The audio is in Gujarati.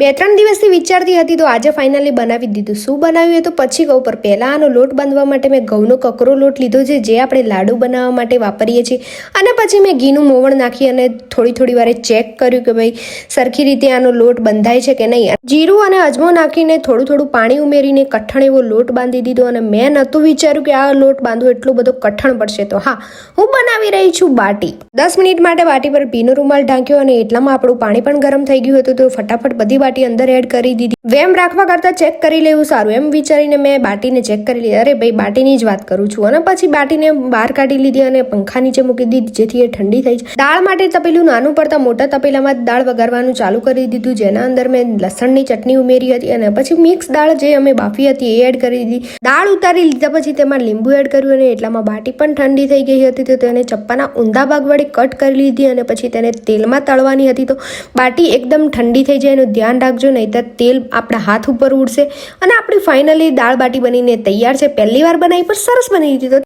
2-3 દિવસથી વિચારતી હતી તો આજે ફાઇનલી બનાવી દીધું. શું બનાવ્યું એ તો પછી કહું, પર પહેલાં આનો લોટ બાંધવા માટે મેં ઘઉંનો કકરો લોટ લીધો છે, જે આપણે લાડુ બનાવવા માટે વાપરીએ છીએ. અને પછી મેં ઘીનું મોવણ નાખી અને થોડી વારે ચેક કર્યું કે ભાઈ સરખી રીતે આનો લોટ બંધાય છે કે નહીં. જીરું અને અજમો નાખીને થોડું પાણી ઉમેરીને કઠણ એવો લોટ બાંધી દીધો. અને મેં નહોતું વિચાર્યું કે આ લોટ બાંધવો એટલો બધો કઠણ પડશે. તો હા, હું બનાવી રહી છું બાટી. 10 મિનિટ માટે બાટી પર ભીનો રૂમાલ ઢાંક્યો અને એટલામાં આપણું પાણી પણ ગરમ થઈ ગયું હતું. તો ફટાફટ બધી બાટી અંદર એડ કરી દીધી. વેમ રાખવા કરતાં ચેક કરી લેવું સારું, એમ વિચારીને મેં બાટીને ચેક કરી લીધી. અરે ભાઈ, બાટીની જ વાત કરું છું. અને પછી બાટીને બહાર કાઢી લીધી અને પંખા નીચે મૂકી દીધી, જેથી એ ઠંડી થઈ જાય. દાળ માટે તપેલું નાનું પડતા મોટા તપેલામાં દાળ વઘારવાનું ચાલુ કરી દીધું, જેના અંદર મેં લસણની ચટણી ઉમેરી હતી અને પછી મિક્સ દાળ જે અમે બાફી હતી એ એડ કરી દીધી. દાળ ઉતારી લીધા પછી તેમાં લીંબુ એડ કર્યું અને એટલામાં બાટી પણ ઠંડી થઈ ગઈ હતી. તો તેને ચપ્પાના ઊંધા ભાગ વડે કટ કરી લીધી અને પછી તેને તેલમાં તળવાની હતી. તો બાટી એકદમ ઠંડી થઈ જાય એનું ધ્યાન રાખજો, નહીંતર તેલ આપણા હાથ ઉપર ઉડશે. અને આપણી ફાઇનલી દાળ બાટી બનીને તૈયાર છે. પહેલી વાર બનાવી પણ સરસ બની હતી. તો